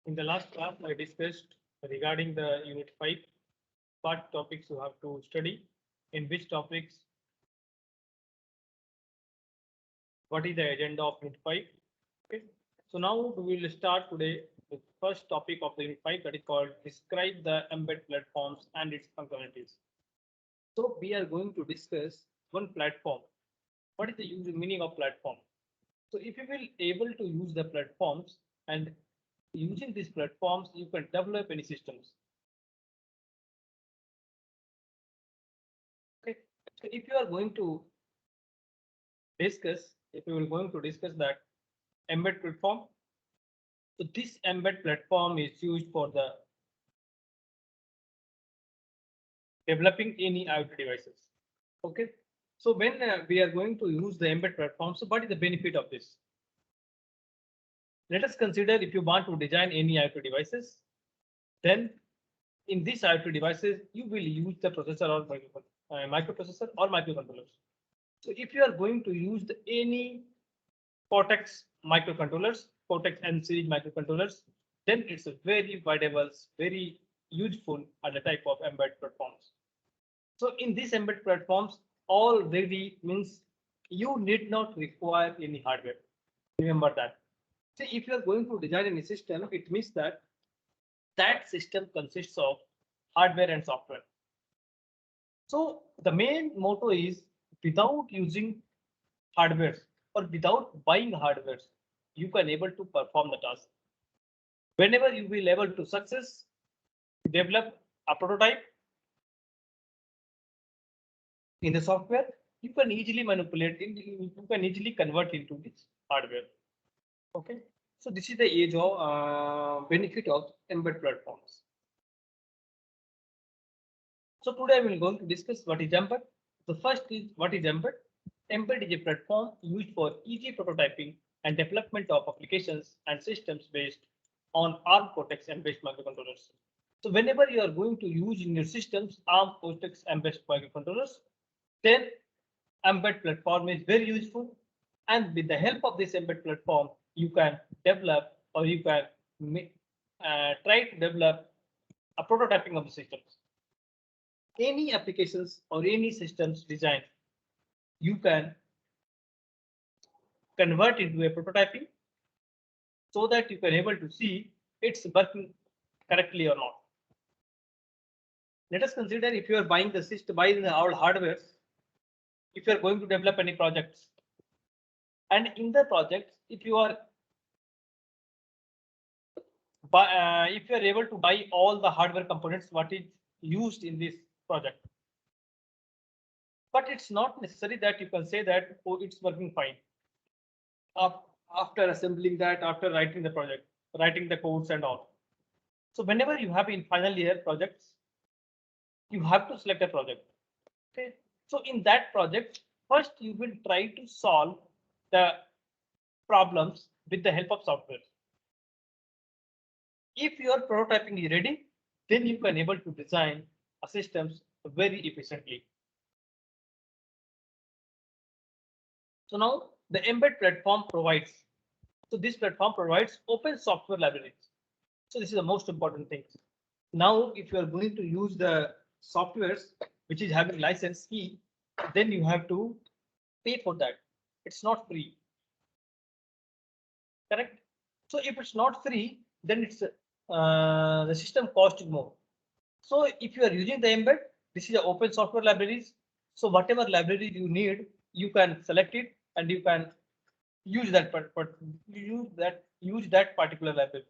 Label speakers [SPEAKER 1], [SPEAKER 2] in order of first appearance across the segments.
[SPEAKER 1] In the last class, I discussed regarding the Unit 5, what topics you have to study, in which topics, what is the agenda of Unit 5. Okay. So now we will start today with first topic of the Unit 5, that is called describe the Mbed platforms and its functionalities. So we are going to discuss one platform. What is the meaning of platform? So if you will able to use the platforms, and using these platforms, you can develop any systems. Okay. So if you are going to discuss, if you will going to discuss that Mbed platform, so this Mbed platform is used for the developing any IoT devices. Okay. So when we are going to use the Mbed platform, so what is the benefit of this? Let us consider if you want to design any IoT devices, then in these IoT devices, you will use the processor or microprocessor or microcontrollers. So if you are going to use any Cortex microcontrollers, Cortex M series microcontrollers, then it's a very viable, very useful other type of Mbed platforms. So in these Mbed platforms, already means you need not require any hardware. Remember that. So if you are going to design any system, it means that that system consists of hardware and software. So the main motto is without using hardware or without buying hardware, you can able to perform the task. Whenever you will able to success, develop a prototype in the software, you can easily manipulate it, you can easily convert into this hardware. Okay. So this is the age of benefit of Mbed platforms. So today I will going to discuss what is Mbed. The first is what is Mbed. Mbed is a platform used for easy prototyping and development of applications and systems based on ARM Cortex M-based microcontrollers. So whenever you are going to use in your systems ARM Cortex M-based microcontrollers, then Mbed platform is very useful. And with the help of this Mbed platform, you can develop or you can try to develop a prototyping of the systems. Any applications or any systems design, you can convert into a prototyping so that you can able to see it's working correctly or not. Let us consider if you are buying the system, buying our hardware, if you are going to develop any projects, and in the project, if you are if you are able to buy all the hardware components what is used in this project, but it's not necessary that you can say that oh, it's working fine after assembling that, after writing the project, writing the codes and all. So whenever you have in final year projects, you have to select a project. Okay. So in that project, first you will try to solve the problems with the help of software. If your prototyping is ready, then you can able to design a systems very efficiently. So now the Mbed platform provides. So this platform provides open software libraries. So this is the most important thing. Now, if you are going to use the softwares which is having license fee, then you have to pay for that. It's not free. Correct? So if it's not free, then it's the system cost is more. So if you are using the Mbed, this is the open software libraries. So whatever library you need, you can select it and you can use that use that particular library.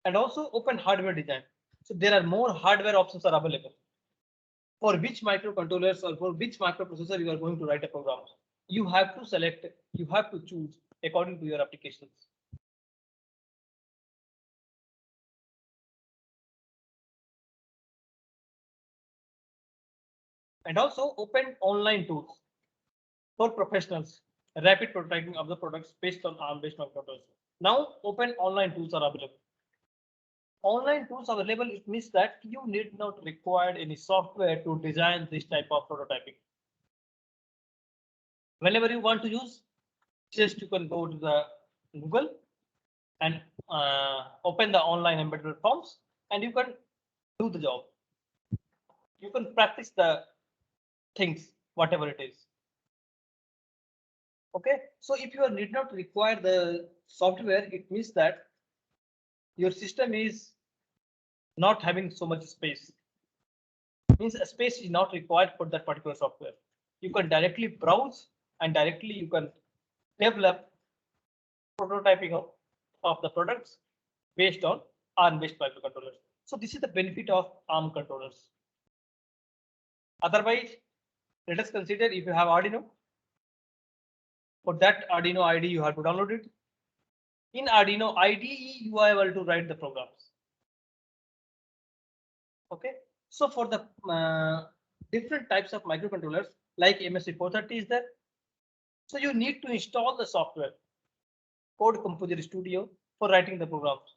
[SPEAKER 1] And also open hardware design. So there are more hardware options are available. For which microcontrollers or for which microprocessor you are going to write a program, you have to select, you have to choose according to your applications. And also open online tools for professionals, rapid prototyping of the products based on ARM-based microcontrollers. Now open online tools are available. Online tools available, it means that you need not require any software to design this type of prototyping. Whenever you want to use, just you can go to the Google and open the online embedded platforms, and you can do the job. You can practice the things, whatever it is. Okay, so if you need not require the software, it means that your system is not having so much space. Means a space is not required for that particular software. You can directly browse and directly you can develop prototyping of the products based on ARM-based microcontrollers. So this is the benefit of ARM controllers. Otherwise, let us consider if you have Arduino. For that Arduino IDE, you have to download it. In Arduino IDE, you are able to write the programs. Okay, so for the different types of microcontrollers, like MSC 430 is there. So you need to install the software, Code Composer Studio, for writing the programs.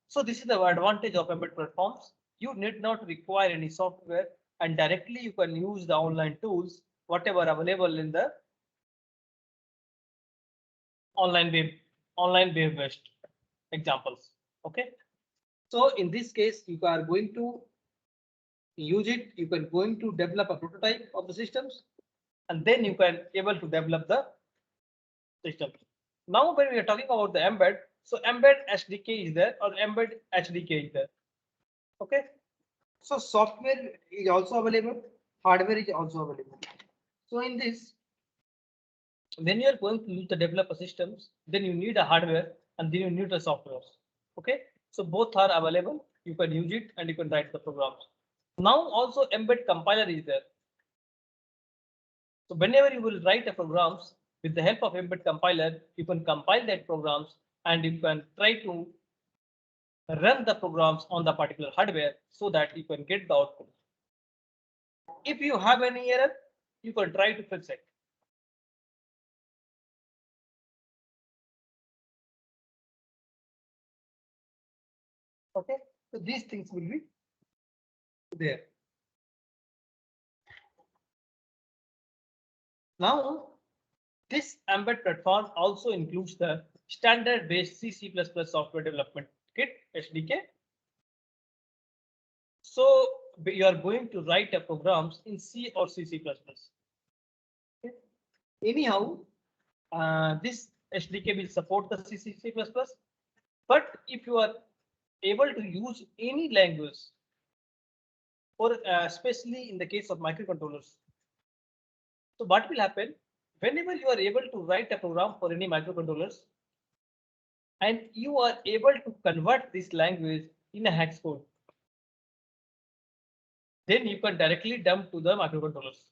[SPEAKER 1] So this is the advantage of embedded platforms. You need not require any software, and directly you can use the online tools, whatever available in the online web based examples. Okay, so in this case, you are going to use it. You can going to develop a prototype of the systems, and then you can able to develop the system. Now, when we are talking about the embed, so embed SDK is there or embed HDK is there. Okay, so software is also available, hardware is also available. So in this, when you are going to use the developer systems, then you need a hardware and then you need the software. Okay, so both are available. You can use it and you can write the programs. Now also embed compiler is there. So whenever you will write a programs with the help of Mbed compiler, you can compile that programs and you can try to run the programs on the particular hardware so that you can get the output. If you have any error, you can try to fix it. Okay, so these things will be there. Now, this Mbed platform also includes the standard-based C++ software development kit (SDK). So you are going to write a programs in C or C++. Okay. Anyhow, this SDK will support the C, C++. But if you are able to use any language, or especially in the case of microcontrollers, so what will happen whenever you are able to write a program for any microcontrollers, and you are able to convert this language in a hex code, then you can directly dump to the microcontrollers.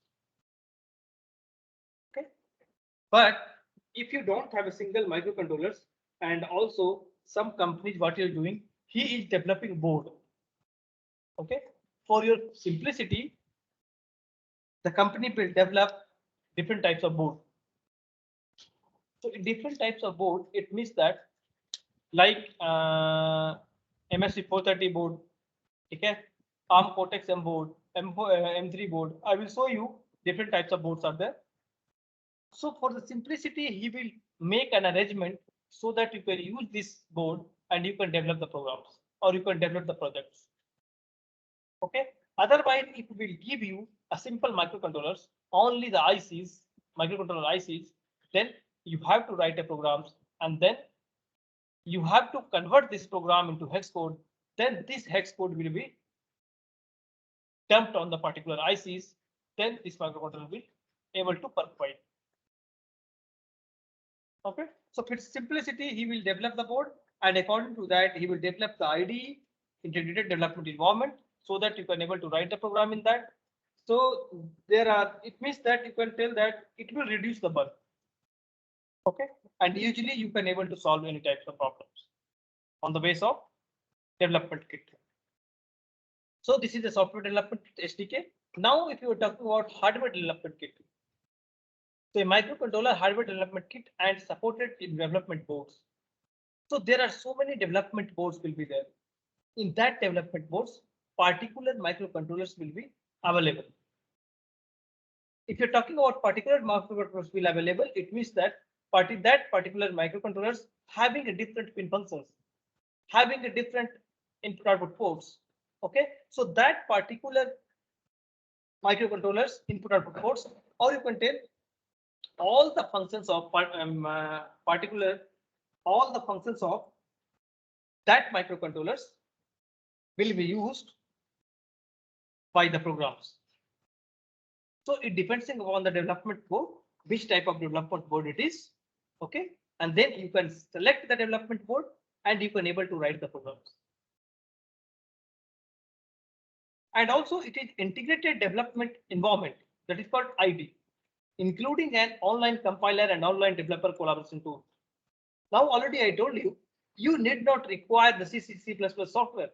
[SPEAKER 1] Okay, but if you don't have a single microcontrollers, and also some companies, what you're doing, he is developing board. Okay, for your simplicity, the company will develop different types of board. So in different types of board, it means that like MSC 430 board, okay, ARM Cortex M board, M3 board. I will show you different types of boards are there. So for the simplicity, he will make an arrangement so that you can use this board and you can develop the programs or you can develop the projects. Okay. Otherwise, it will give you a simple microcontrollers, only the ICs, microcontroller ICs, then you have to write a programs and then you have to convert this program into hex code. Then this hex code will be dumped on the particular ICs. Then this microcontroller will be able to perform. Okay, so for simplicity, he will develop the board, and according to that, he will develop the IDE, integrated development environment, so that you can able to write the program in that. So there are, it means that you can tell that it will reduce the bug. Okay, and usually you can able to solve any types of problems on the base of development kit. So this is the software development SDK. Now, if you are talking about hardware development kit, so a microcontroller hardware development kit and supported in development boards. So there are so many development boards will be there. In that development boards, particular microcontrollers will be available. If you're talking about particular microcontrollers will available, it means that that particular microcontrollers having a different pin functions, having a different input output ports. Okay, so that particular microcontrollers input output ports, or you can tell all the functions of particular all the functions of that microcontrollers will be used by the programs. So it depends upon the development board, which type of development board it is. Okay, and then you can select the development board and you can able to write the programs. And also it is integrated development environment, that is called ID, including an online compiler and online developer collaboration tool. Now already I told you, you need not require the C++ software.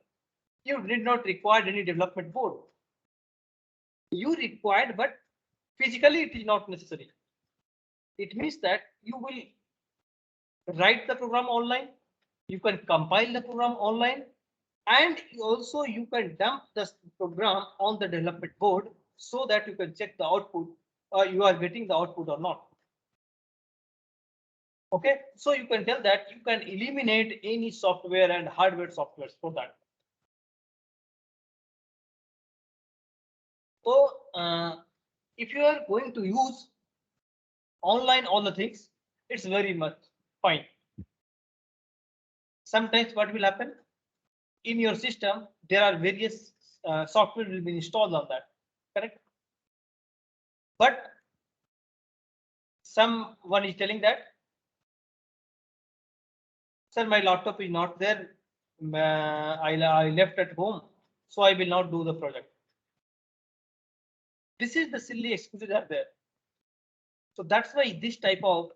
[SPEAKER 1] You need not require any development board. You required, but physically it is not necessary. It means that you will write the program online, you can compile the program online, and also you can dump the program on the development board so that you can check the output, you are getting the output or not. Okay, so you can tell that you can eliminate any software and hardware softwares for that. So if you are going to use online all the things, it's very much fine. Sometimes what will happen in your system, there are various software will be installed on that, correct? But someone is telling that, sir, my laptop is not there. I left at home, so I will not do the project. This is the silly excuses are there. So that's why this type of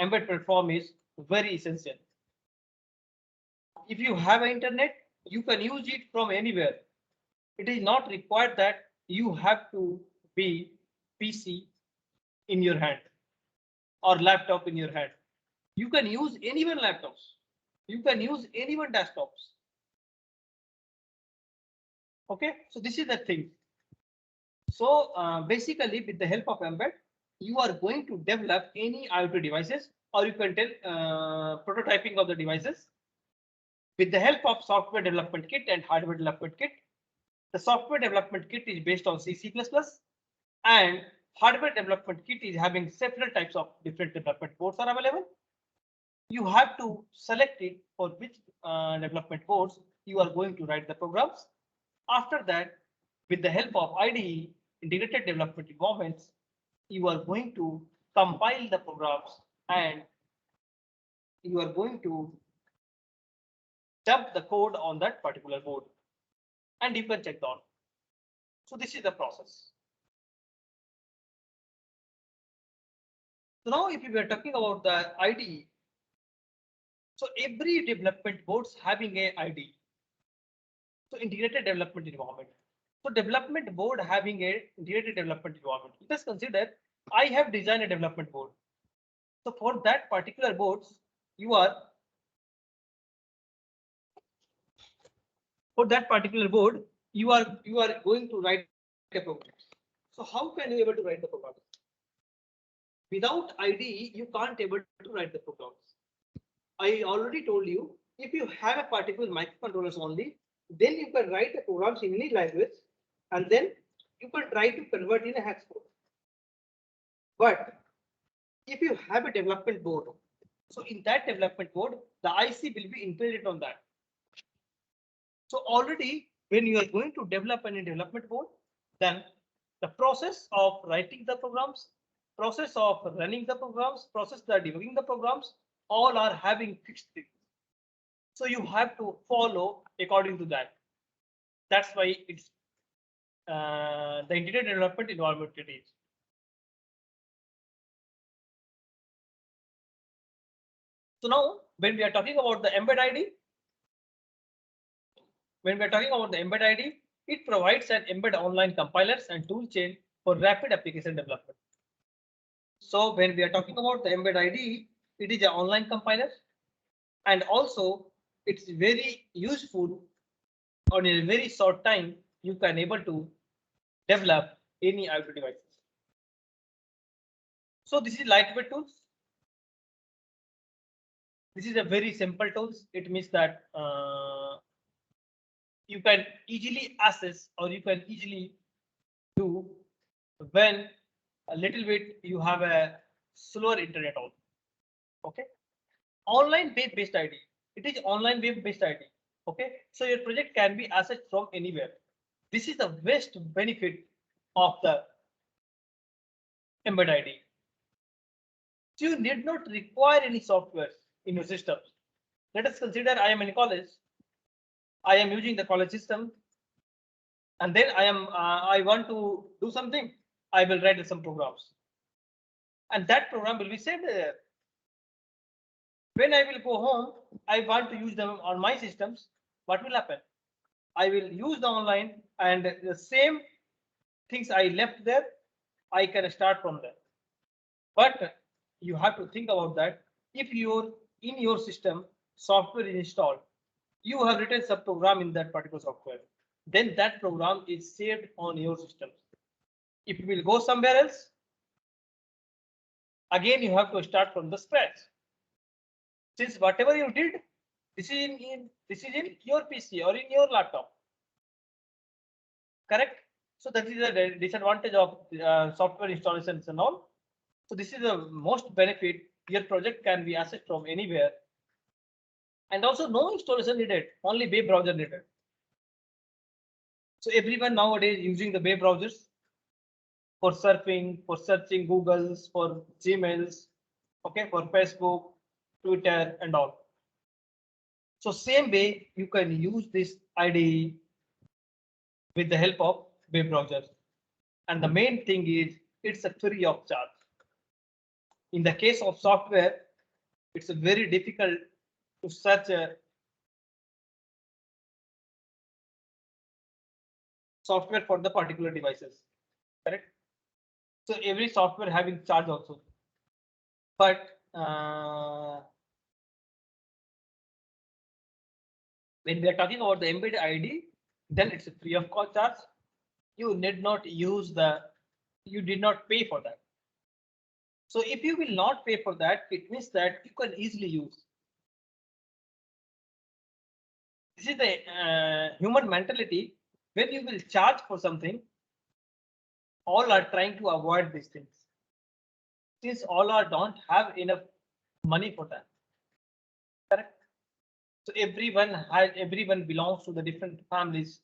[SPEAKER 1] Mbed platform is very essential. If you have an internet, you can use it from anywhere. It is not required that you have to be PC in your hand or laptop in your hand. You can use anyone laptops. You can use anyone desktops. Okay, so this is the thing. So basically, with the help of Mbed, you are going to develop any IoT devices, or you can tell prototyping of the devices with the help of software development kit and hardware development kit. The software development kit is based on C++, and hardware development kit is having several types of different development boards are available. You have to select it for which development boards you are going to write the programs. After that, with the help of IDE, integrated development environments, you are going to compile the programs and you are going to dump the code on that particular board, and you can check the output. So this is the process. So now if we are talking about the IDE, so every development boards having a IDE. So integrated development environment. So development board having a integrated development environment. Just consider I have designed a development board. So for that particular boards, you are going to write a program. So how can you able to write the program? Without IDE, you can't able to write the programs. I already told you, if you have a particular microcontrollers only, then you can write the programs in any language, and then you can try to convert in a hex code. But if you have a development board, so in that development board, the IC will be integrated on that. So already when you are going to develop any development board, then the process of writing the programs, process of running the programs, process of debugging the programs, all are having fixed things. So you have to follow according to that. That's why it's the integrated development environment it is. So now when we are talking about the Mbed ID, it provides an Mbed online compilers and tool chain for rapid application development. So when we are talking about the Mbed ID, it is an online compiler, and also it's very useful. On a very short time, you can able to develop any IoT devices. So this is lightweight tools. This is a very simple tools. It means that you can easily assess or you can easily do when a little bit you have a slower internet on. Okay. Online web-based ID. It is online web-based ID. Okay. So your project can be accessed from anywhere. This is the best benefit of the Mbed ID. So you need not require any software in your system. Let us consider I am in college. I am using the college system, and then I want to do something. I will write some programs, and that program will be saved there. When I will go home, I want to use them on my systems. What will happen? I will use the online, and the same things I left there, I can start from there. But you have to think about that. If you're in your system, software is installed, you have written some program in that particular software, then that program is saved on your system. If you will go somewhere else, again you have to start from the scratch. Since whatever you did, this is in your PC or in your laptop. Correct? So that is the disadvantage of software installations and all. So this is the most benefit. Your project can be accessed from anywhere. And also no installation needed, only web browser needed. So everyone nowadays using the web browsers for surfing, for searching Googles, for Gmails, okay, for Facebook, Twitter, and all. So same way you can use this IDE with the help of web browsers. And the main thing is it's a free of charge. In the case of software, it's very difficult to search a software for the particular devices. Correct? So every software having charge also. But when we are talking about the Mbed ID, then it's a free of cost charge. You need not use you did not pay for that. So if you will not pay for that, it means that you can easily use. This is the human mentality. When you will charge for something, all are trying to avoid these things. Since all are don't have enough money for that. Correct? So everyone belongs to the different families.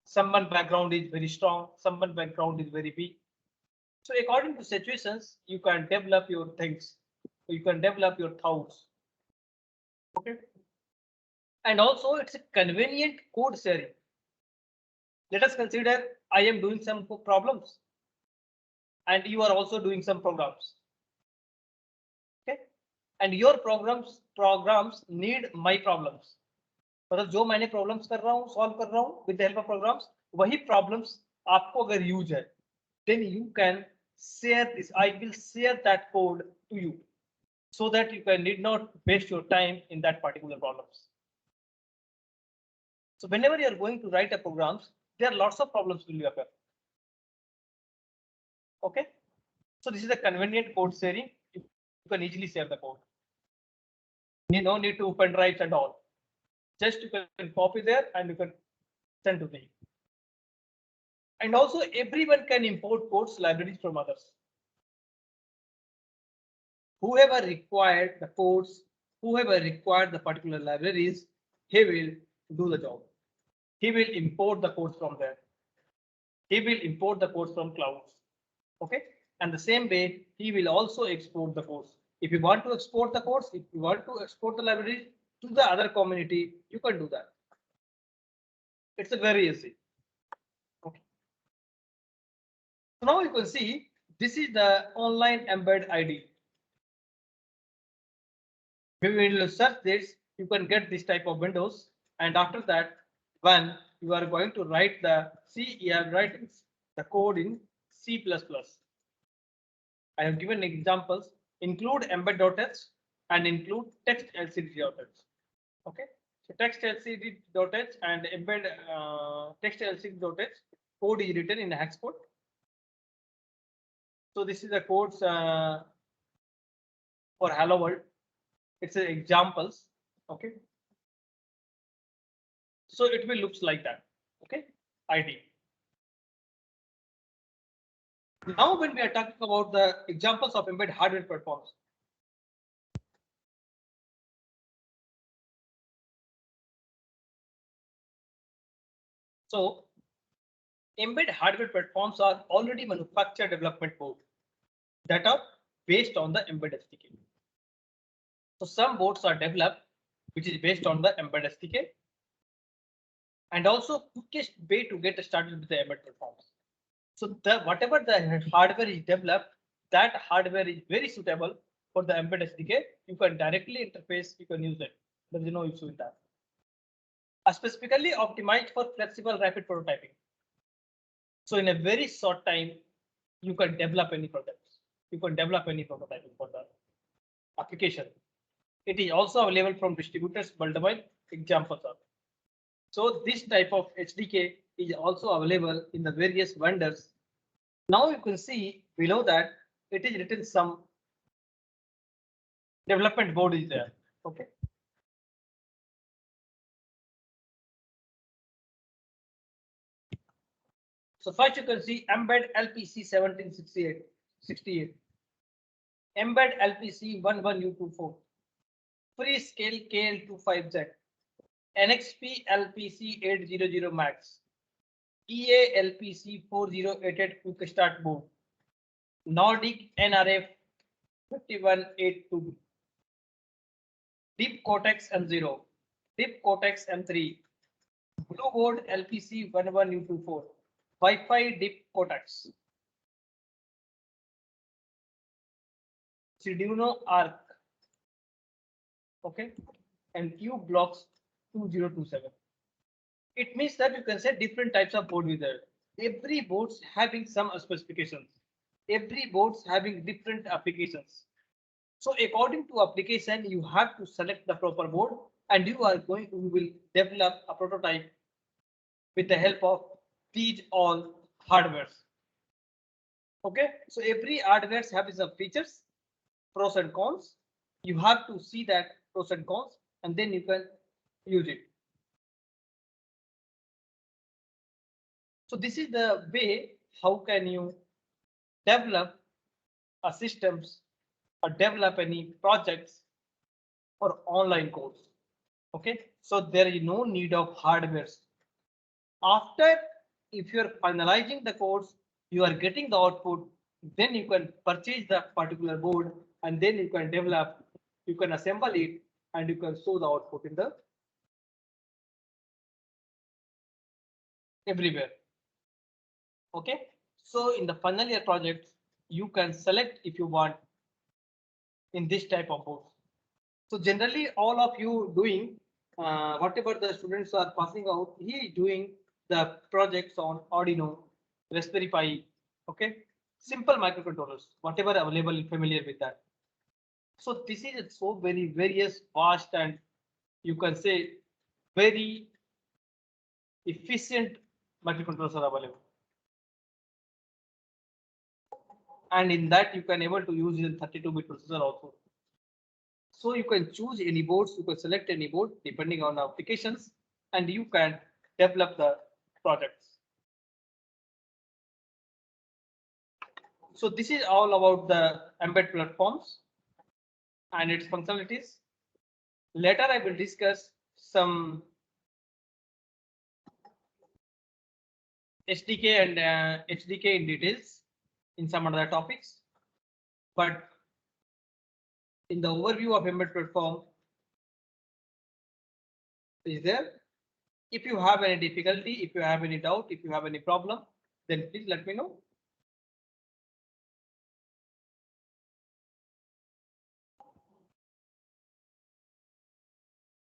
[SPEAKER 1] Someone background is very strong, someone background is very weak. So according to situations, you can develop your things, you can develop your thoughts. Okay. And also it's a convenient code sharing. Let us consider I am doing some problems and you are also doing some programs. Okay. And your programs need my problems. मतलब जो मैंने problems कर रहा हूँ solve कर रहा हूँ with the help of programs वही प्रॉब्लम्स आपको अगर यूज है then you can share this. I will share that code to you so that you can need not waste your time in that particular problems. So whenever you are going to write a programs, there are lots of problems will occur. Okay. So this is a convenient code sharing. You can easily share the code. No need to open drives and all. Just you can copy there and you can send to me. And also everyone can import codes libraries from others. Whoever required the codes, whoever required the particular libraries, he will do the job. He will import the codes from there. He will import the codes from clouds. Okay. And the same way, he will also export the codes. If you want to export the codes, if you want to export the libraries to the other community, you can do that. It's a very easy. Okay. So now you can see this is the online Mbed ID. When you will search this, you can get this type of windows. And after that, when you are going to write the you are writing the code in C++. I have given examples. Include embed.h and include text lcd.h. Okay. So text lcd.h and embed text lcd.h code is written in hex code. So this is the codes for Hello World. It's examples. Okay. So it will looks like that. Okay. ID. Now, when we are talking about the examples of embedded hardware platforms, so embedded hardware platforms are already manufactured development board that are based on the Mbed SDK. So some boards are developed which is based on the Mbed SDK, and also quickest way to get started with the Mbed platforms. So whatever the hardware is developed, that hardware is very suitable for the Mbed SDK. You can directly interface, you can use it. There is no issue with that. Specifically optimized for flexible rapid prototyping. So in a very short time, you can develop any products. You can develop any prototyping for the application. It is also available from distributors, multiple examples of. So this type of SDK is also available in the various vendors. Now you can see below that it is written some development board is there. Okay. So first you can see Mbed LPC 1768, Mbed LPC 11U24, Freescale KL25Z, NXP LPC 800 Max, EA LPC 4088 Quick Start Board, Nordic NRF 5182, Deep Cortex M0, Deep Cortex M3, Blue Board LPC 11U24, Wi-Fi Deep Cortex, Arduino Arc, okay, and Q Blocks 2027. It means that you can say different types of board with there. Every board's having some specifications. Every board's having different applications. So according to application, you have to select the proper board, and you will develop a prototype with the help of these all hardwares. Okay, so every hardware has some features, pros and cons. You have to see that pros and cons, and then you can use it. So this is the way how can you develop a systems or develop any projects or online course. Okay, so there is no need of hardwares. After, if you are finalizing the course, you are getting the output, then you can purchase the particular board, and then you can develop, you can assemble it, and you can show the output in the everywhere. Okay, so in the final year project, you can select if you want in this type of boards. So generally, all of you doing whatever the students are passing out, he is doing the projects on Arduino, Raspberry Pi, okay, simple microcontrollers, whatever available, familiar with that. So this is so very various, vast, and you can say very efficient microcontrollers are available. And in that you can able to use in 32-bit processor also. So you can choose any boards, you can select any board depending on the applications, and you can develop the projects. So this is all about the Mbed platforms and its functionalities. Later I will discuss some SDK and HDK in details in some other topics. But in the overview of Mbed platform is there. If you have any difficulty, if you have any doubt, if you have any problem, then please let me know.